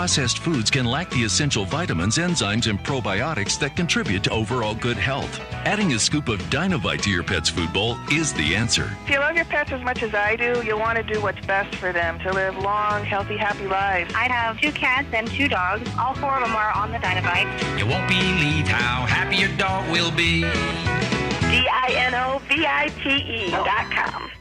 processed foods can lack the essential vitamins, enzymes, and probiotics that contribute to overall good health. Adding a scoop of Dynavite to your pet's food bowl is the answer. If you love your pets as much as I do, you'll want to do what's best for them to live long, healthy, happy lives. I have 2 cats and 2 dogs. All 4 of them are on the Dynavite. You won't believe how happy your dog will be. DINOVITE.com.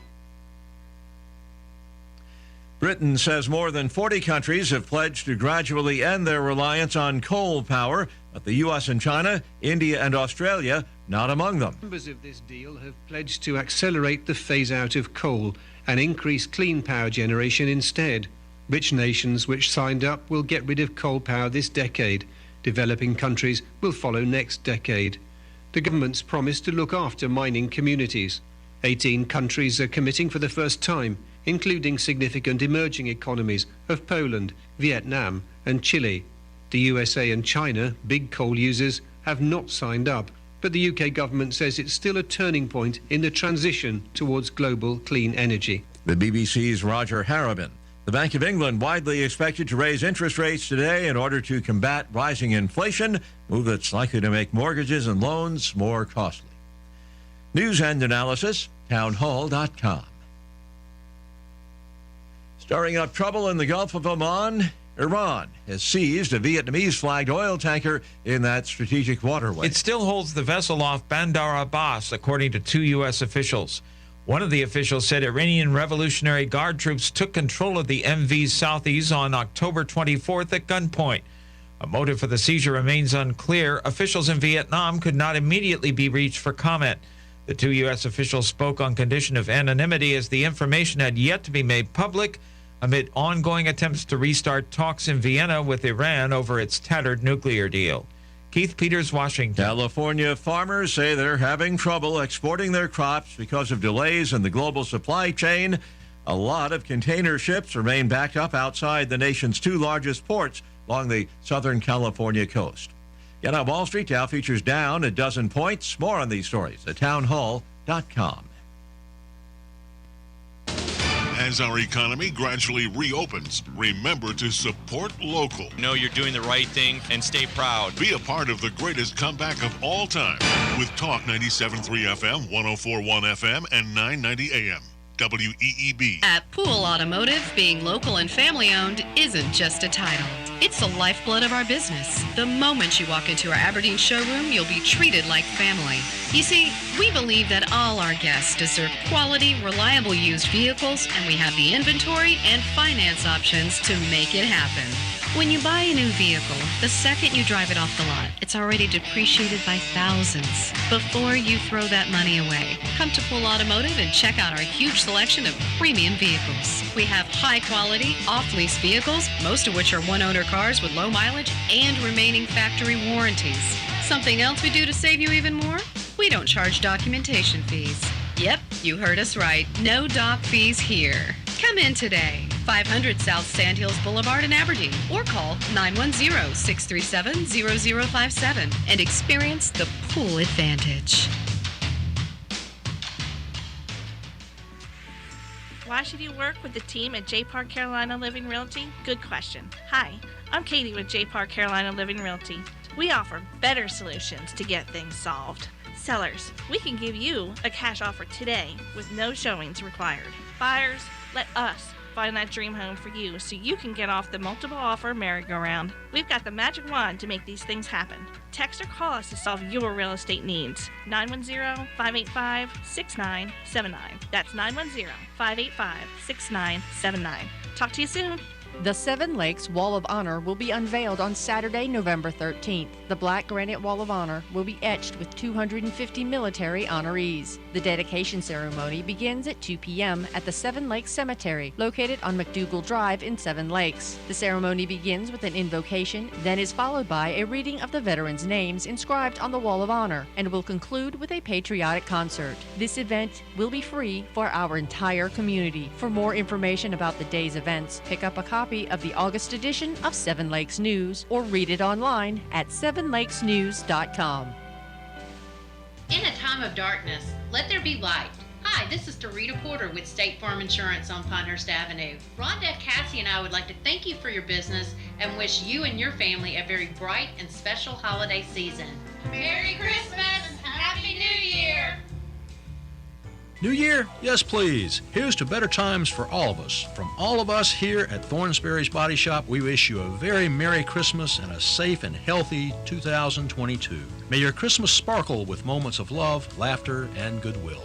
Britain says more than 40 countries have pledged to gradually end their reliance on coal power, but the U.S. and China, India and Australia, not among them. Members of this deal have pledged to accelerate the phase-out of coal and increase clean power generation instead. Rich nations which signed up will get rid of coal power this decade. Developing countries will follow next decade. The government's promised to look after mining communities. 18 countries are committing for the first time, including significant emerging economies of Poland, Vietnam and Chile. The USA and China, big coal users, have not signed up, but the UK government says it's still a turning point in the transition towards global clean energy. The BBC's Roger Harriman. The Bank of England widely expected to raise interest rates today in order to combat rising inflation, a move that's likely to make mortgages and loans more costly. News and analysis, townhall.com. Stirring up trouble in the Gulf of Oman, Iran has seized a Vietnamese-flagged oil tanker in that strategic waterway. It still holds the vessel off Bandar Abbas, according to 2 U.S. officials. One of the officials said Iranian Revolutionary Guard troops took control of the MV Southeast on October 24th at gunpoint. A motive for the seizure remains unclear. Officials in Vietnam could not immediately be reached for comment. The 2 U.S. officials spoke on condition of anonymity as the information had yet to be made public amid ongoing attempts to restart talks in Vienna with Iran over its tattered nuclear deal. Keith Peters, Washington. California farmers say they're having trouble exporting their crops because of delays in the global supply chain. A lot of container ships remain backed up outside the nation's 2 largest ports along the Southern California coast. Yet on Wall Street, Dow futures down a dozen points. More on these stories at townhall.com. As our economy gradually reopens, remember to support local. Know you're doing the right thing and stay proud. Be a part of the greatest comeback of all time with Talk 97.3 FM, 104.1 FM, and 990 AM. WEEB. At Pool Automotive, being local and family-owned isn't just a title. It's the lifeblood of our business. The moment you walk into our Aberdeen showroom, you'll be treated like family. You see, we believe that all our guests deserve quality, reliable used vehicles, and we have the inventory and finance options to make it happen. When you buy a new vehicle, the second you drive it off the lot, it's already depreciated by thousands. Before you throw that money away, come to Pool Automotive and check out our huge selection of premium vehicles. We have high-quality, off-lease vehicles, most of which are one-owner cars with low mileage and remaining factory warranties. Something else we do to save you even more? We don't charge documentation fees. Yep, you heard us right. No doc fees here. Come in today. 500 South Sandhills Boulevard in Aberdeen, or call 910-637-0057 and experience the pool advantage. Why should you work with the team at J. Park Carolina Living Realty? Good question. Hi, I'm Katie with J. Park Carolina Living Realty. We offer better solutions to get things solved. Sellers, we can give you a cash offer today with no showings required. Buyers, let us find that dream home for you so you can get off the multiple offer merry-go-round. We've got the magic wand to make these things happen. Text or call us to solve your real estate needs. 910-585-6979. That's 910-585-6979. Talk to you soon. The Seven Lakes Wall of Honor will be unveiled on Saturday, November 13th. The black granite Wall of Honor will be etched with 250 military honorees. The dedication ceremony begins at 2 p.m. at the Seven Lakes Cemetery, located on McDougal Drive in Seven Lakes. The ceremony begins with an invocation, then is followed by a reading of the veterans' names inscribed on the Wall of Honor, and will conclude with a patriotic concert. This event will be free for our entire community. For more information about the day's events, pick up a copy of the August edition of Seven Lakes News or read it online at sevenlakesnews.com. In a time of darkness, let there be light. Hi, this is Dorita Porter with State Farm Insurance on Pinehurst Avenue. Rhonda, Cassie, and I would like to thank you for your business and wish you and your family a very bright and special holiday season. Merry Christmas and Happy New Year! New Year? Yes, please. Here's to better times for all of us. From all of us here at Thornsberry's Body Shop, we wish you a very Merry Christmas and a safe and healthy 2022. May your Christmas sparkle with moments of love, laughter, and goodwill.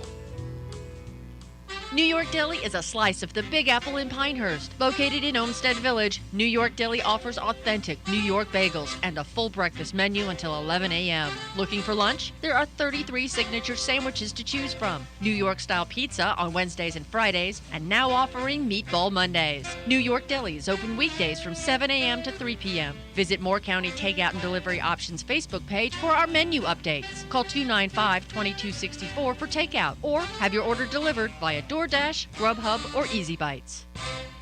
New York Deli is a slice of the Big Apple in Pinehurst. Located in Olmsted Village, New York Deli offers authentic New York bagels and a full breakfast menu until 11 a.m. Looking for lunch? There are 33 signature sandwiches to choose from. New York-style pizza on Wednesdays and Fridays, and now offering Meatball Mondays. New York Deli is open weekdays from 7 a.m. to 3 p.m. Visit Moore County Takeout and Delivery Options Facebook page for our menu updates. Call 295-2264 for takeout, or have your order delivered via DoorDash, Grubhub, or Easy Bites.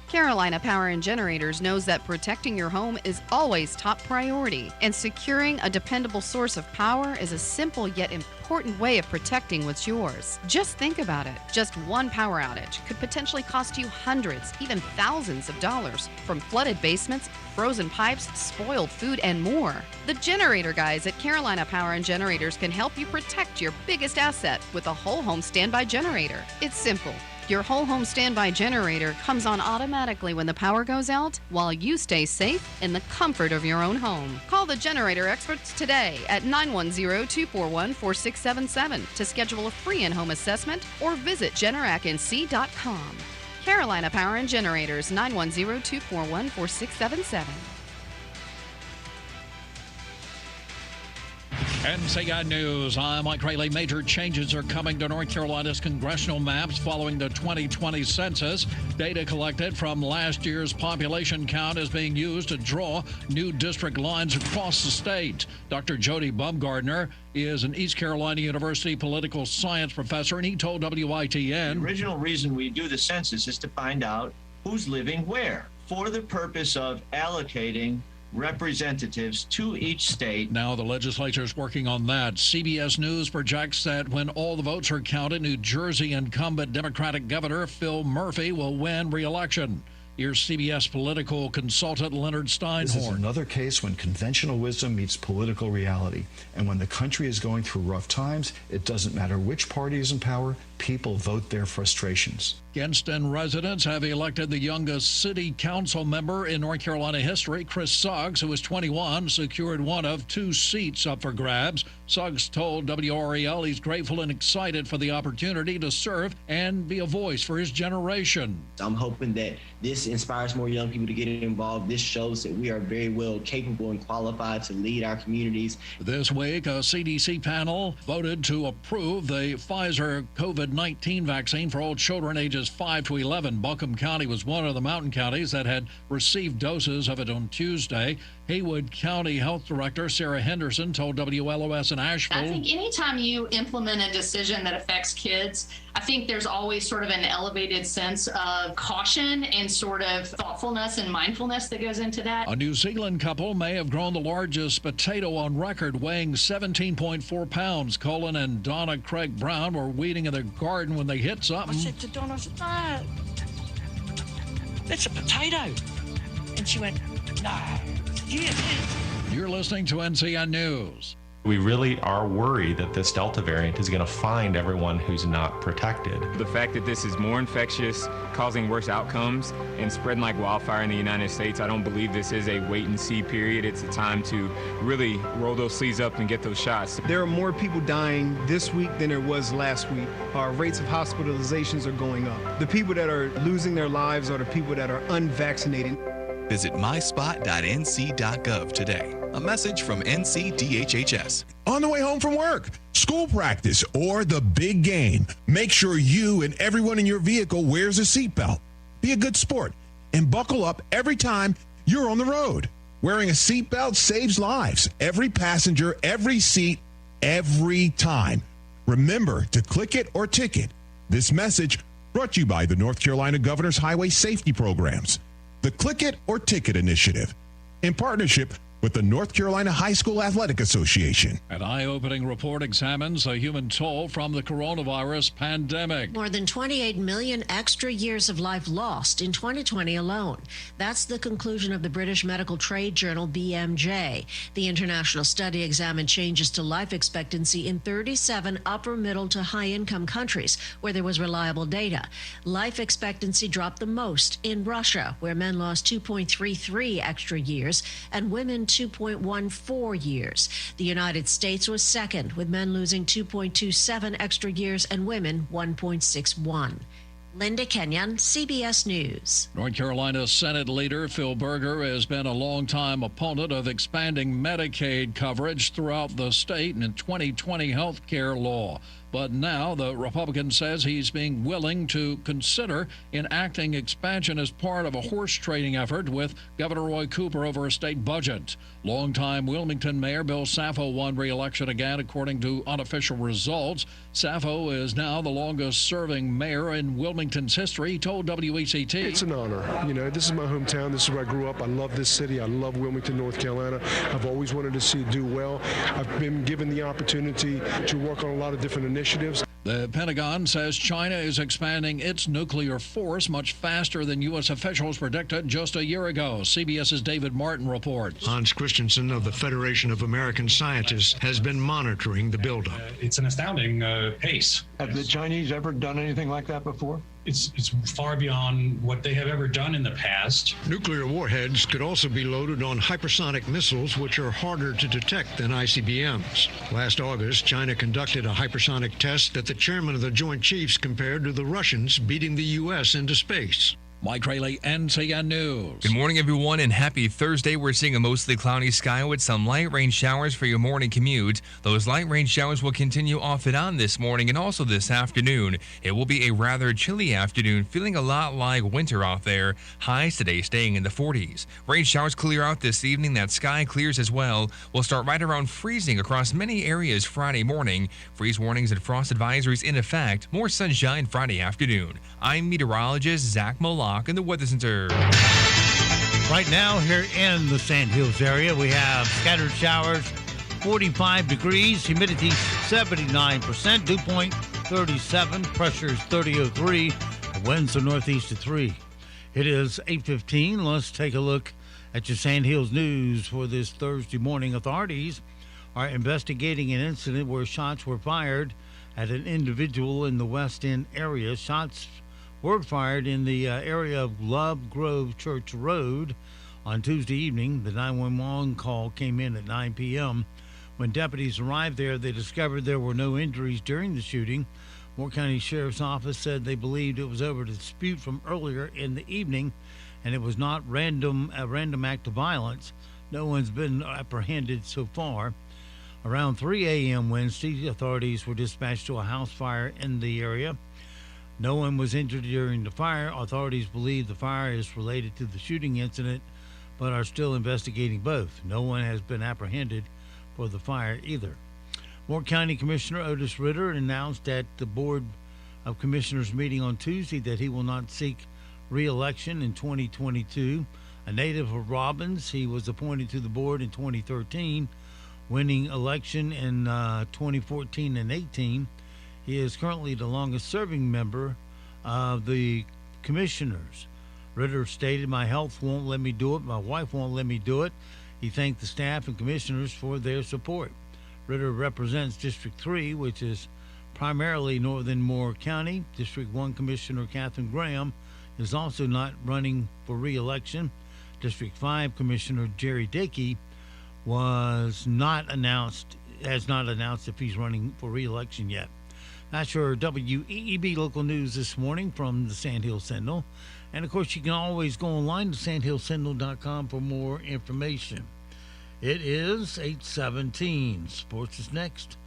Carolina Power and Generators knows that protecting your home is always top priority, and securing a dependable source of power is a simple yet important way of protecting what's yours. Just think about it. Just one power outage could potentially cost you hundreds, even thousands of dollars, from flooded basements, frozen pipes, spoiled food, and more. The generator guys at Carolina Power and Generators can help you protect your biggest asset with a whole home standby generator. It's simple. Your whole home standby generator comes on automatically when the power goes out, while you stay safe in the comfort of your own home. Call the generator experts today at 910-241-4677 to schedule a free in-home assessment, or visit generacnc.com. Carolina Power and Generators, 910-241-4677. NCI News, I'm Mike Rayleigh. Major changes are coming to North Carolina's congressional maps following the 2020 census. Data collected from last year's population count is being used to draw new district lines across the state. Dr. Jody Bumgardner is an East Carolina University political science professor, and he told WITN, the original reason we do the census is to find out who's living where, for the purpose of allocating representatives to each state. Now the legislature is working on that. CBS News projects that when all the votes are counted, New Jersey incumbent Democratic Governor Phil Murphy will win re-election. Here's CBS political consultant Leonard Steinhorn. This is another case when conventional wisdom meets political reality. And when the country is going through rough times, it doesn't matter which party is in power, people vote their frustrations. Genston residents have elected the youngest city council member in North Carolina history. Chris Suggs, who is 21, secured one of two seats up for grabs. Suggs told WREL he's grateful and excited for the opportunity to serve and be a voice for his generation. I'm hoping that this inspires more young people to get involved. This shows that we are very well capable and qualified to lead our communities. This week, a CDC panel voted to approve the Pfizer COVID-19 vaccine for all children ages 5 to 11. Buncombe County was one of the mountain counties that had received doses of it on Tuesday. Haywood County Health Director Sarah Henderson told WLOS in Asheville, I think anytime you implement a decision that affects kids, I think there's always sort of an elevated sense of caution and sort of thoughtfulness and mindfulness that goes into that. A New Zealand couple may have grown the largest potato on record, weighing 17.4 pounds. Colin and Donna Craig Brown were weeding in their garden when they hit something. I said to Donna, I said, no, that's a potato. And she went, no. Yeah, it is. You're listening to NCN News. We really are worried that this Delta variant is going to find everyone who's not protected. The fact that this is more infectious, causing worse outcomes, and spreading like wildfire in the United States, I don't believe this is a wait-and-see period. It's a time to really roll those sleeves up and get those shots. There are more people dying this week than there was last week. Our rates of hospitalizations are going up. The people that are losing their lives are the people that are unvaccinated. Visit myspot.nc.gov today. A message from NCDHHS. On the way home from work, school practice, or the big game, make sure you and everyone in your vehicle wears a seatbelt. Be a good sport and buckle up every time you're on the road. Wearing a seatbelt saves lives. Every passenger, every seat, every time. Remember to click it or ticket. This message brought to you by the North Carolina Governor's Highway Safety Programs. The Click It or Ticket Initiative, in partnership with the North Carolina High School Athletic Association. An eye-opening report examines the human toll from the coronavirus pandemic. More than 28 million extra years of life lost in 2020 alone. That's the conclusion of the British medical trade journal BMJ. The international study examined changes to life expectancy in 37 upper, middle to high-income countries where there was reliable data. Life expectancy dropped the most in Russia, where men lost 2.33 extra years and women 2.14 years. The United States was second, with men losing 2.27 extra years and women 1.61. Linda Kenyon, CBS News. North Carolina Senate Leader Phil Berger has been a longtime opponent of expanding Medicaid coverage throughout the state in 2020 health care law. But now the Republican says he's being willing to consider enacting expansion as part of a horse trading effort with Governor Roy Cooper over a state budget. Longtime Wilmington Mayor Bill Saffo won re-election again, according to unofficial results. Saffo is now the longest-serving mayor in Wilmington's history. He told WECT. It's an honor. You know, this is my hometown. This is where I grew up. I love this city. I love Wilmington, North Carolina. I've always wanted to see it do well. I've been given the opportunity to work on a lot of different initiatives. The Pentagon says China is expanding its nuclear force much faster than U.S. officials predicted just a year ago. CBS's David Martin reports. Hans Christensen of the Federation of American Scientists has been monitoring the buildup. It's an astounding pace. Have the Chinese ever done anything like that before? It's far beyond what they have ever done in the past. Nuclear warheads could also be loaded on hypersonic missiles, which are harder to detect than ICBMs. Last August, China conducted a hypersonic test that the chairman of the Joint Chiefs compared to the Russians beating the U.S. into space. Mike Rayleigh, NTN News. Good morning, everyone, and happy Thursday. We're seeing a mostly cloudy sky with some light rain showers for your morning commute. Those light rain showers will continue off and on this morning and also this afternoon. It will be a rather chilly afternoon, feeling a lot like winter out there. Highs today staying in the 40s. Rain showers clear out this evening. That sky clears as well. We'll start right around freezing across many areas Friday morning. Freeze warnings and frost advisories in effect. More sunshine Friday afternoon. I'm meteorologist Zach Moloch in the Weather Center. Right now, here in the Sand Hills area, we have scattered showers, 45 degrees, humidity 79%, dew point 37, pressure is 3003, the winds are northeast of 3. It is 8:15. Let's take a look at your Sand Hills news for this Thursday morning. Authorities are investigating an incident where shots were fired at an individual in the West End area. Shots were fired in the area of Love Grove Church Road on Tuesday evening. The 911 call came in at 9 p.m. When deputies arrived there, they discovered there were no injuries during the shooting. Moore County Sheriff's Office said they believed it was over a dispute from earlier in the evening, and it was not a random act of violence. No one's been apprehended so far. Around 3 a.m. Wednesday, authorities were dispatched to a house fire in the area. No one was injured during the fire. Authorities believe the fire is related to the shooting incident, but are still investigating both. No one has been apprehended for the fire either. Moore County Commissioner Otis Ritter announced at the Board of Commissioners meeting on Tuesday that he will not seek re-election in 2022. A native of Robbins, he was appointed to the board in 2013, winning election in 2014 and 18. He is currently the longest-serving member of the commissioners. Ritter stated, "My health won't let me do it. My wife won't let me do it." He thanked the staff and commissioners for their support. Ritter represents District 3, which is primarily northern Moore County. District 1 Commissioner Catherine Graham is also not running for re-election. District 5 Commissioner Jerry Dickey has not announced if he's running for re-election yet. That's your WEEB local news this morning from the Sand Hill Sentinel. And, of course, you can always go online to sandhillsentinel.com for more information. It is 8:17. Sports is next,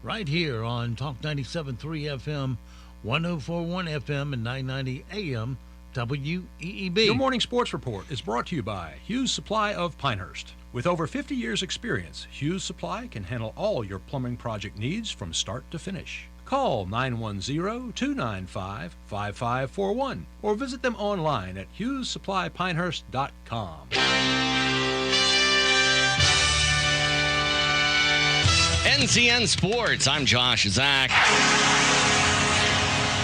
right here on Talk 97.3 FM, 104.1 FM, and 990 AM, WEEB. Your morning sports report is brought to you by Hughes Supply of Pinehurst. With over 50 years' experience, Hughes Supply can handle all your plumbing project needs from start to finish. Call 910-295-5541 or visit them online at HughesSupplyPinehurst.com. NCN Sports. I'm Josh Zach.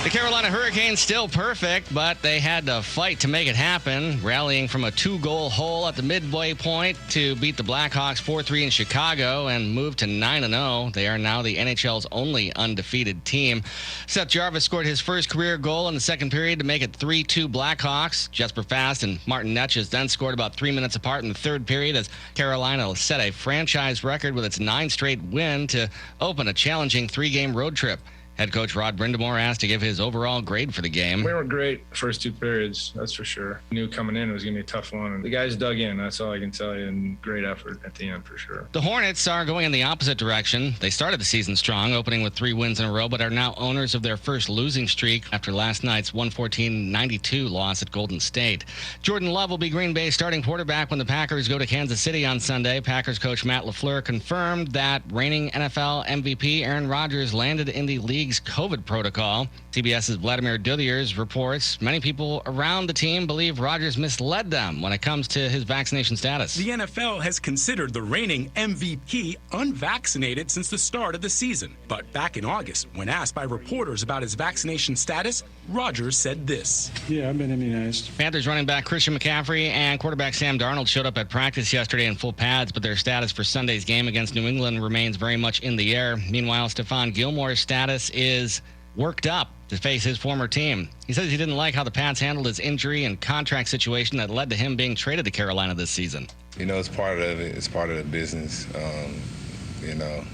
The Carolina Hurricanes still perfect, but they had to fight to make it happen, rallying from a 2-goal hole at the midway point to beat the Blackhawks 4-3 in Chicago and move to 9-0. They are now the NHL's only undefeated team. Seth Jarvis scored his first career goal in the second period to make it 3-2 Blackhawks. Jesper Fast and Martin Netches then scored about 3 minutes apart in the third period as Carolina set a franchise record with its 9th straight win to open a challenging 3-game road trip. Head coach Rod Brindamore asked to give his overall grade for the game. We were great the first 2 periods, that's for sure. Knew coming in it was going to be a tough one. And the guys dug in, that's all I can tell you, and great effort at the end for sure. The Hornets are going in the opposite direction. They started the season strong, opening with 3 wins in a row, but are now owners of their first losing streak after last night's 114-92 loss at Golden State. Jordan Love will be Green Bay's starting quarterback when the Packers go to Kansas City on Sunday. Packers coach Matt LaFleur confirmed that reigning NFL MVP Aaron Rodgers landed in the league's COVID protocol. CBS's Vladimir Duthiers reports many people around the team believe Rodgers misled them when it comes to his vaccination status. The NFL has considered the reigning MVP unvaccinated since the start of the season. But back in August, when asked by reporters about his vaccination status, Rodgers said this. Yeah, I've been immunized. Panthers running back Christian McCaffrey and quarterback Sam Darnold showed up at practice yesterday in full pads, but their status for Sunday's game against New England remains very much in the air. Meanwhile, Stephon Gilmore's status is worked up to face his former team. He says he didn't like how the Pats handled his injury and contract situation that led to him being traded to Carolina this season. You know, it's part of it. It's part of the business. You know,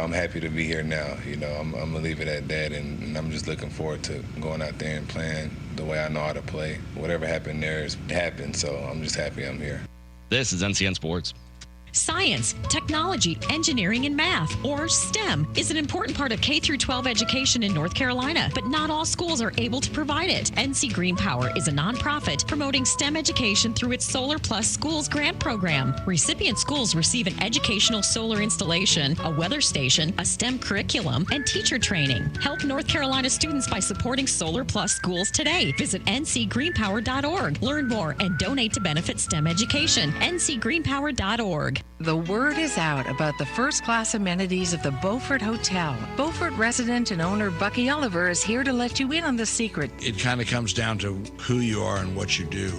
I'm happy to be here now. You know, I'm going to leave it at that, and I'm just looking forward to going out there and playing the way I know how to play. Whatever happened there has happened, so I'm just happy I'm here. This is NCN Sports. Science, technology, engineering, and math, or STEM, is an important part of K-12 education in North Carolina, but not all schools are able to provide it. NC Green Power is a nonprofit promoting STEM education through its Solar Plus Schools grant program. Recipient schools receive an educational solar installation, a weather station, a STEM curriculum, and teacher training. Help North Carolina students by supporting Solar Plus Schools today. Visit ncgreenpower.org. Learn more and donate to benefit STEM education. ncgreenpower.org. The word is out about the first-class amenities of the Beaufort Hotel. Beaufort resident and owner Bucky Oliver is here to let you in on the secret. It kind of comes down to who you are and what you do.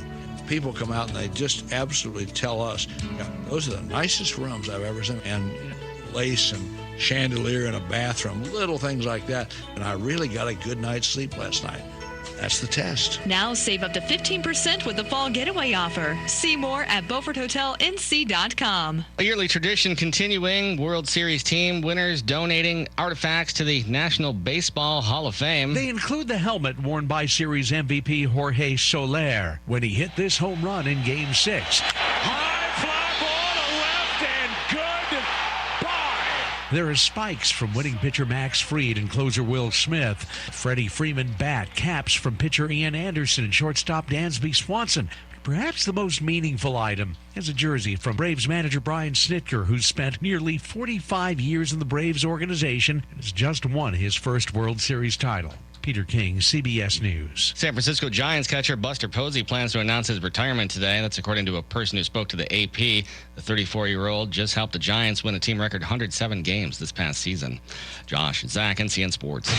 People come out and they just absolutely tell us, those are the nicest rooms I've ever seen. And lace and chandelier in a bathroom, little things like that. And I really got a good night's sleep last night. That's the test. Now save up to 15% with the fall getaway offer. See more at BeaufortHotelNC.com. A yearly tradition continuing, World Series team winners donating artifacts to the National Baseball Hall of Fame. They include the helmet worn by Series MVP Jorge Soler when he hit this home run in Game 6. There are spikes from winning pitcher Max Fried and closer Will Smith. Freddie Freeman bat caps from pitcher Ian Anderson and shortstop Dansby Swanson. Perhaps the most meaningful item is a jersey from Braves manager Brian Snitker, who's spent nearly 45 years in the Braves organization and has just won his first World Series title. Peter King, CBS News. San Francisco Giants catcher Buster Posey plans to announce his retirement today. That's according to a person who spoke to the AP. The 34-year-old just helped the Giants win a team record 107 games this past season. Josh, Zach, NCN Sports.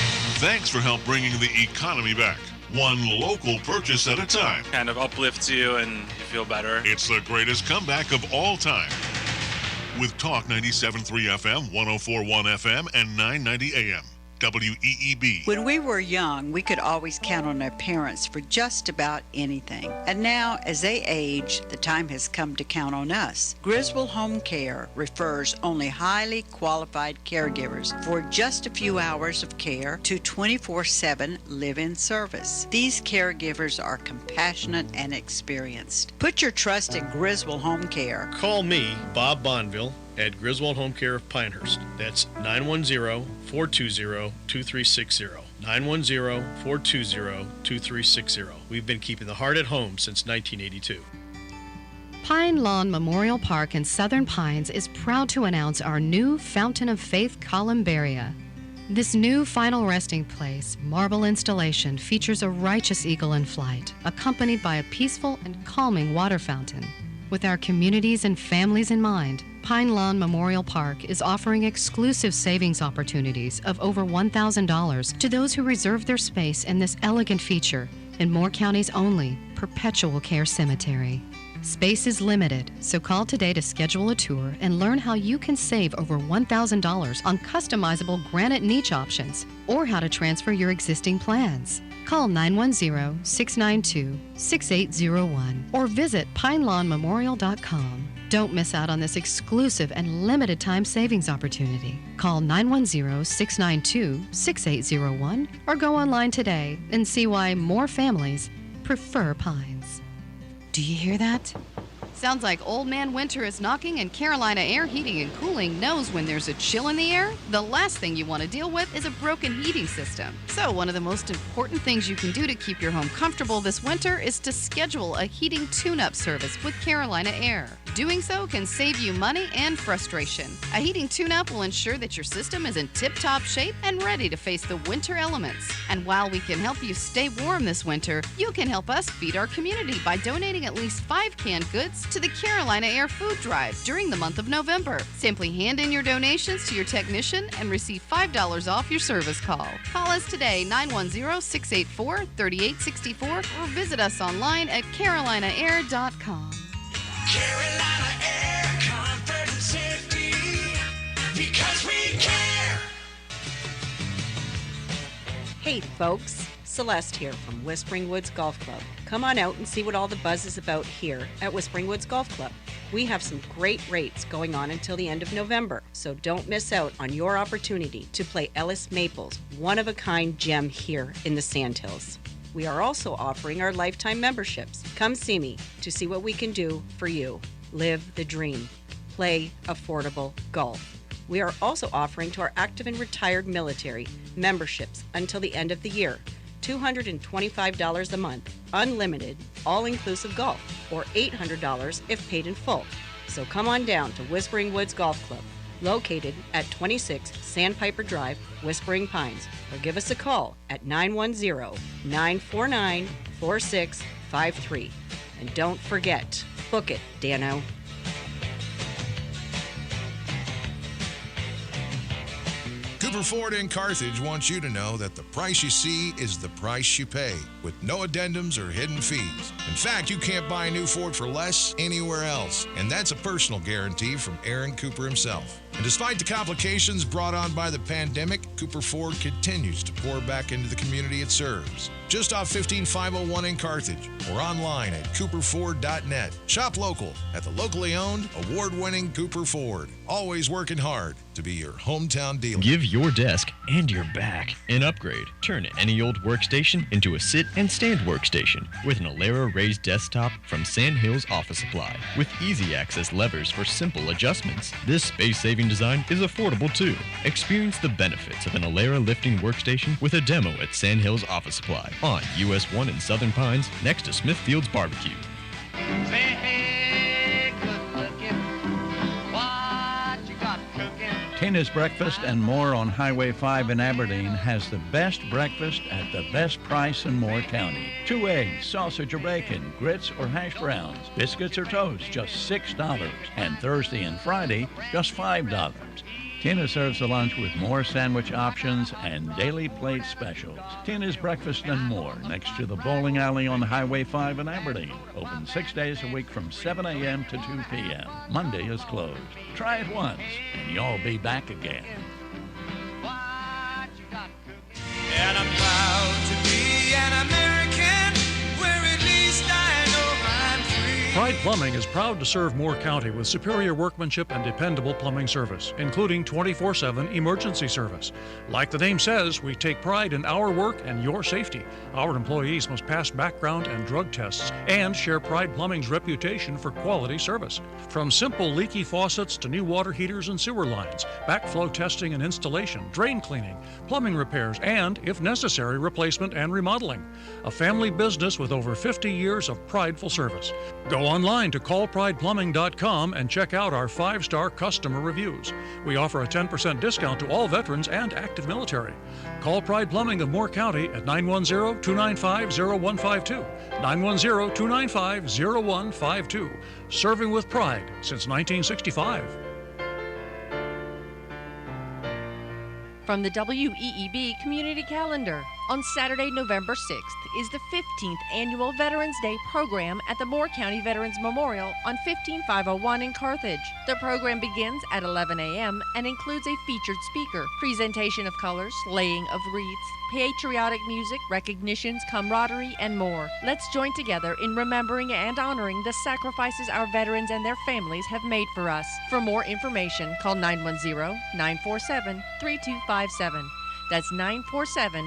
Thanks for help bringing the economy back. One local purchase at a time. Kind of uplifts you and you feel better. It's the greatest comeback of all time. With Talk 97.3 FM, 104.1 FM, and 990 AM. WEEB. When we were young, we could always count on our parents for just about anything. And now, as they age, the time has come to count on us. Griswold Home Care refers only highly qualified caregivers for just a few hours of care to 24/7 live-in service. These caregivers are compassionate and experienced. Put your trust in Griswold Home Care. Call me, Bob Bonville, at Griswold Home Care of Pinehurst. That's 910-420-2360. 910-420-2360. We've been keeping the heart at home since 1982. Pine Lawn Memorial Park in Southern Pines is proud to announce our new Fountain of Faith Columbaria. This new final resting place marble installation features a righteous eagle in flight, accompanied by a peaceful and calming water fountain. With our communities and families in mind, Pine Lawn Memorial Park is offering exclusive savings opportunities of over $1,000 to those who reserve their space in this elegant feature in Moore County's only perpetual care cemetery. Space is limited, so call today to schedule a tour and learn how you can save over $1,000 on customizable granite niche options or how to transfer your existing plans. Call 910-692-6801 or visit pinelawnmemorial.com. Don't miss out on this exclusive and limited time savings opportunity. Call 910-692-6801 or go online today and see why more families prefer Pines. Do you hear that? Sounds like Old Man Winter is knocking, and Carolina Air Heating and Cooling knows when there's a chill in the air, the last thing you want to deal with is a broken heating system. So one of the most important things you can do to keep your home comfortable this winter is to schedule a heating tune-up service with Carolina Air. Doing so can save you money and frustration. A heating tune-up will ensure that your system is in tip-top shape and ready to face the winter elements. And while we can help you stay warm this winter, you can help us feed our community by donating at least 5 canned goods to the Carolina Air Food Drive during the month of November. Simply hand in your donations to your technician and receive $5 off your service call. Call us today, 910-684-3864, or visit us online at carolinaair.com. Carolina Air, comfort and safety, because we care. Hey folks, Celeste here from Whispering Woods Golf Club. Come on out and see what all the buzz is about here at Whispering Woods Golf Club. We have some great rates going on until the end of November, so don't miss out on your opportunity to play Ellis Maple's one-of-a-kind gem here in the Sandhills. We are also offering our lifetime memberships. Come see me to see what we can do for you. Live the dream. Play affordable golf. We are also offering to our active and retired military memberships until the end of the year. $225 a month, unlimited, all-inclusive golf, or $800 if paid in full. So come on down to Whispering Woods Golf Club, located at 26 Sandpiper Drive, Whispering Pines, or give us a call at 910-949-4653. And don't forget, book it, Dano. Cooper Ford in Carthage wants you to know that the price you see is the price you pay, with no addendums or hidden fees. In fact, you can't buy a new Ford for less anywhere else, and that's a personal guarantee from Aaron Cooper himself. And despite the complications brought on by the pandemic, Cooper Ford continues to pour back into the community it serves. Just off 15501 in Carthage, or online at cooperford.net. Shop local at the locally owned, award-winning Cooper Ford. Always working hard to be your hometown dealer. Give your desk and your back an upgrade. Turn any old workstation into a sit and stand workstation with an Alera raised desktop from Sandhills Office Supply. With easy access levers for simple adjustments. This space-saving design is affordable too. Experience the benefits of an Alera lifting workstation with a demo at Sandhills Office Supply on US 1 in Southern Pines next to Smithfield's Barbecue. Say, hey, good looking, what you got cooking? Tina's Breakfast and More on Highway 5 in Aberdeen has the best breakfast at the best price in Moore County. 2 eggs, sausage or bacon, grits or hash browns, biscuits or toast, just $6. And Thursday and Friday, just $5. Tina serves the lunch with more sandwich options and daily plate specials. Tina's Breakfast and More, next to the bowling alley on Highway 5 in Aberdeen. Open 6 days a week from 7 a.m. to 2 p.m. Monday is closed. Try it once, and you'll be back again. And I'm proud to be an American, where at least I know I'm free. Pride Plumbing is proud to serve Moore County with superior workmanship and dependable plumbing service, including 24/7 emergency service. Like the name says, we take pride in our work and your safety. Our employees must pass background and drug tests and share Pride Plumbing's reputation for quality service. From simple leaky faucets to new water heaters and sewer lines, backflow testing and installation, drain cleaning, plumbing repairs, and, if necessary, replacement and remodeling. A family business with over 50 years of prideful service. Go online to callprideplumbing.com and check out our 5-star customer reviews. We offer a 10% discount to all veterans and active military. Call Pride Plumbing of Moore County at 910-295-0152. 910-295-0152. Serving with pride since 1965. From the WEEB Community Calendar, on Saturday, November 6th is the 15th Annual Veterans Day program at the Moore County Veterans Memorial on 15501 in Carthage. The program begins at 11 a.m. and includes a featured speaker, presentation of colors, laying of wreaths, patriotic music, recognitions, camaraderie, and more. Let's join together in remembering and honoring the sacrifices our veterans and their families have made for us. For more information, call 910-947-3257. That's 947-3257.